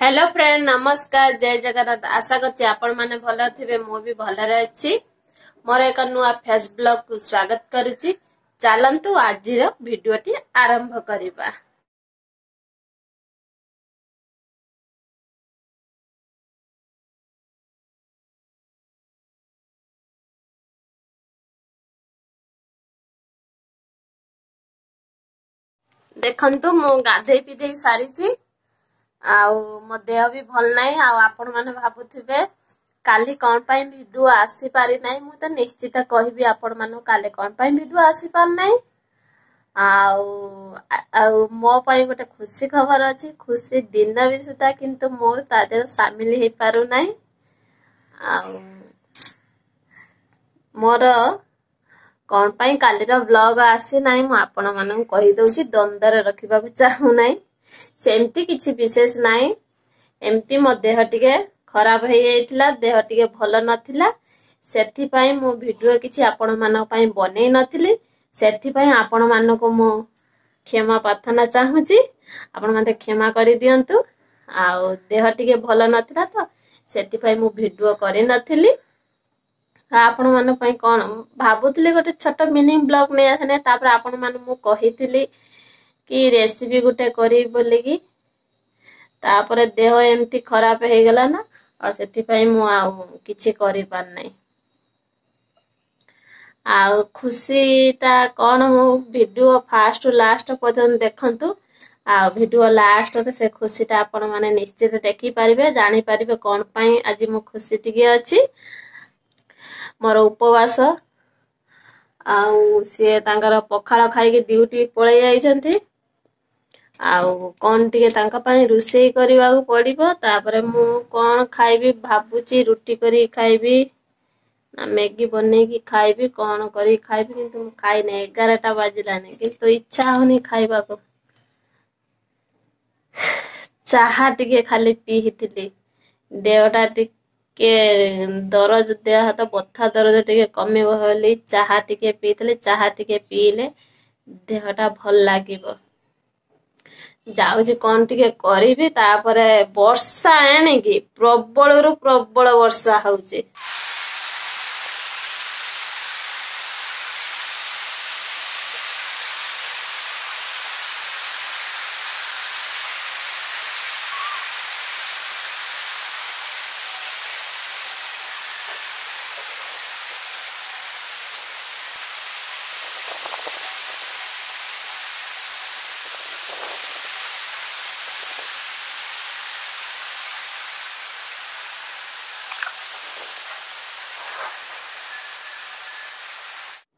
Hello friend नमस्कार जय जगन्नाथ आशा करछि आपण माने भलो थिबे मो भी भलरे अछि मोर एक नुआ फेस ब्लॉग को स्वागत करूछि चलंतु आजिर भिडियोटी आरंभ करिबा। देखंतु मो गाधे पिधे सारिछि आउ मो देह भी भल नाही आउ आपण माने भाबुथिबे काली कोन पई वीडियो आसी पारि नाही मु त निश्चित कहबी आपण मानु काले कोन पई वीडियो आसी पार नाही आउ आउ मो पई गोटे खुशी खबर अछि खुशी दिन भी सुता किंतु मो तादे शामिल हे पारु नाही आउ मोर कोन पई काली रो ब्लॉग आसी नाही मु आपण मानु कहि दउछि द्वंद्व रखिबा को चाहू नाही सेमती किछि विशेष नाही एमती मो देह टिके खराब हे जाइतिला देह टिके भलो नथिला सेथि पई मु वीडियो किछि आपण मानो पई बनै नथिली सेथि पई आपण मानो को मु क्षमा प्रार्थना चाहूछि आपण माने क्षमा करि दियंतु आउ देह टिके भलो नथिला तो सेथि पई मु वीडियो करि नथिली आपण मानो पई कोन भाबुथिले गोटे छोट मिनी ब्लॉग नै आथने तापर आपण मानो मु कहिथिली कि रेसिपी गुटे करी बोली की तापर देह एमती खराब हे गला ना और सेति पई मु आउ किछि करि पार नै आउ खुशीटा कोन मु वीडियो फास्ट लास्ट पर्यंत देखंतु आ वीडियो लास्ट रे से खुशीटा आपण माने निश्चित देखि पारिबे जानि पारिबे कोन पई आज मु खुशी टिके अछि मोर उपवास आउ से तांकर पखाळ खाइ के ड्यूटी पळे जाइछन्ती आउ कोन टिके तांका पई रुसेई करिवा को पड़िबो तापरे मु कोन खाइबी भाबुची रुटी करी खाइबी ना मैगी बनै की खाइबी कोन करी खाइबी किंतु खाइ नै 11टा बाजिलाने किंतु इच्छा होनी खाइबा को चाहा टिके खाली पीहिथिली देहटा टिके दरज देह हाथ बथा दरज टिके कमिबो होली चाहा टिके पीथिले चाहा टिके पीले देहटा भल लागिबो जाउजी कोन टिके करिबी तापरे वर्षा एने की प्रबल रु प्रबल वर्षा होउची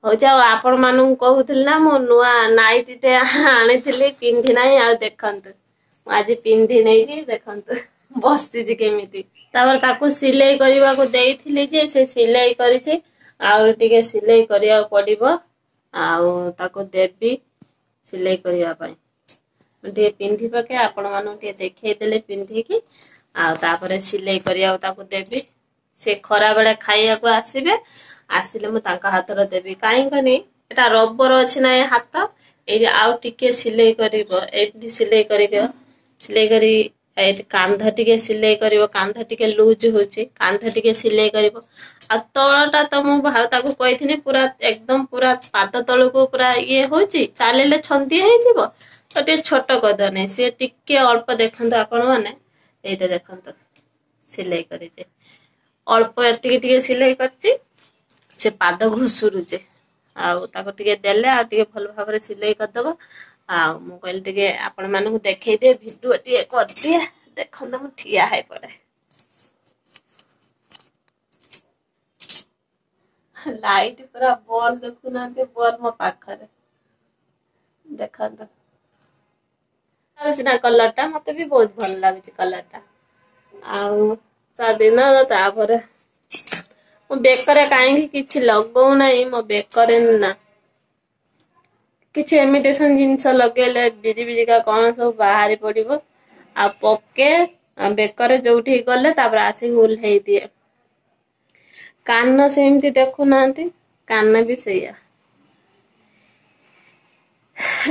हो जाओ आपण मानु कहउथिल ना मो नुआ नाइटी ते आनिथिली पिंधी नाही आ देखंतु आज पिंधी नै जी देखंतु बसती जी केमिति तापर ताकू सिलाई करिवा को देइथिली जे से सिलाई करिछि आउ टिके सिलाई करिया पड़िबो आउ ताको देबी सिलाई करिया पई टिके पिंधी पके आपण मानु टिके देखै देले पिंधी की आ तापर सिलाई करिया ताको देबी से खरा बेले खाइया को आसीबे आसिले मु तांका हातर देबी काई कनी एटा रबर अछि ना हाथ ए आउ टिके सिलाई करिवो एति सिलाई करी एट कांध टिके सिलाई करिवो कांध टिके लूज होछि कांध टिके सिलाई करिवो आ तळटा त मु भाव ताको कहिथिनी पूरा एकदम पूरा पाद तळ को पूरा ये होछि चालेले छंती हे जिवो तो टे छोट कद नै से टिके अल्प देखंत आपण माने एते देखंत सिलाई करिजे अल्प एति टिके सिलाई करछि से पाद घुसुरुचे आउ ताको टिके देले आ टिके भल भाबरे सिलाई कर दबो आ मु कहल टिके आपण मानु देखै दे वीडियो टिके कर दिए देखन मु ठिया है पड़े लाइट पूरा बॉल देखु ना के बॉल म पाखरे देखन तो आसिना कलरटा मते भी बहुत भल लागे कलरटा आउ सादिना तापरे मो बेकरे काहे किछि लगौ नाही मो बेकरे ना किछि इमिटेशन जिंस लगेले बिरी बिरी का कोन सब बाहरी पड़िबो आ पके बेकरे जोठी गले तापर आसी होल हे दिए कान सेमती देखु नांती कान भी सैया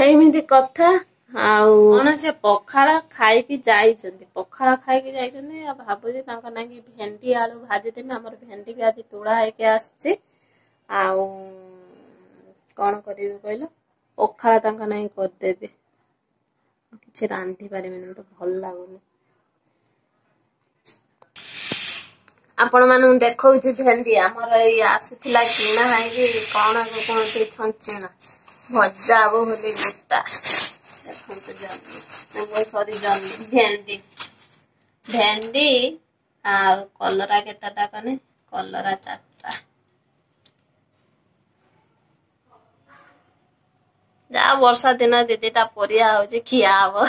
एमिति कथा कौन से पखाड़ खाई जाइछन्ति पखाड़ खाई जाइछन्ति आ भाबुछि तांका नाकी भेंडी आलू भाजी देमे हमर भेंडी भी आज तोड़ा हेके आछे आ कौन करिवे कहलो पखाड़ तांका नाकी कर देबे किछि रांधी पारिमिन तो भल लागुनी आपण मानु देखौछि भेंडी हमर ए आसीथिला किना हाई कौन कोनते छंचेना भजा आबो होली गुट्टा देखंतु जन्नी वो सॉरी जन्नी भेंडी भेंडी आ कलरा केतटा कने कलरा 4टा जा वर्षा दिन दीदीटा परिया होछि खिया हबो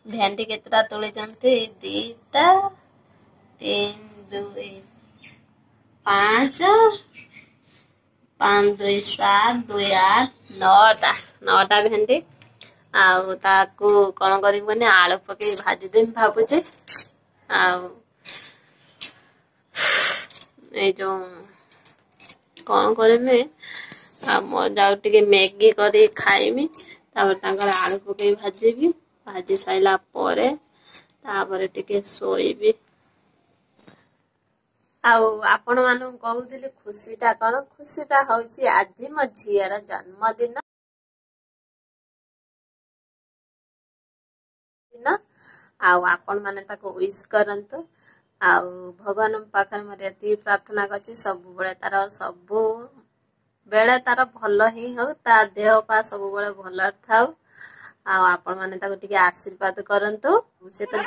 भेंडी केतटा तोले जानते 2टा 3 2 5 5 2 7 2 8 9टा भेंडी आउ ताकू कौन करी आलू पकई भाजी देमी भावुचे जो कौन करमी जाऊ टे मैगी कर खाइमी आलू पकई भाजी भाजी साइला परे तापर टिके सोईबी आपण मानु कहूली खुशीटा कौन खुशीटा हूँ आज मो झीर जन्मदिन आपण माने ताको विश करंतु भगवान पाखर मोर एति प्रार्थना करछि सब बेले तार भल ही हो ता देह पा सब बेले भल थाउ आपण माने ताको टिके आशीर्वाद करंतु से तो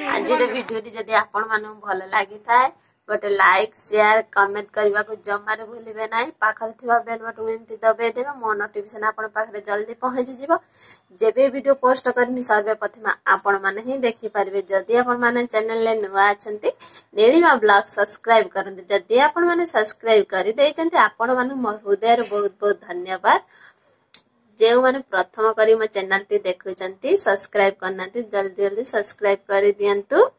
आज वीडियो जदि आपण मानु भल लागि थाए गोटे लाइक शेयर कमेंट करबा को जमारे भूलिबे नाही पाखर थिबा बेल बटन एमती दबे देबे मो नोटिफिकेशन आपण पाखरे जल्दी पहुंची जिवो जेबे वीडियो पोस्ट करमी सर्वप्रथम आपण माने ही देखि पारबे जदि आपण माने चैनल ले नुआ अछंती नीलिमा ब्लॉग सब्सक्राइब करंते जदि आपण माने सब्सक्राइब करि दैचंती आपण मानु मो हृदय बहुत बहुत धन्यवाद जेउ माने प्रथम करी मो चैनल टी देखुचंती सब्सक्राइब करनाती जल्दी जल्दी सब्सक्राइब करि दियंतु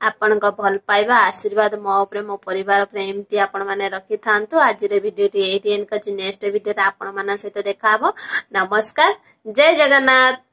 आपण को भल पाइबा आशीर्वाद मो ऊपर मो परिवार ऊपर एमती आपण माने रखि थांतु आज रे वीडियो टी एटी एन का नेक्स्ट वीडियो रे आपण माने सहित देखा हबो नमस्कार जय जगन्नाथ।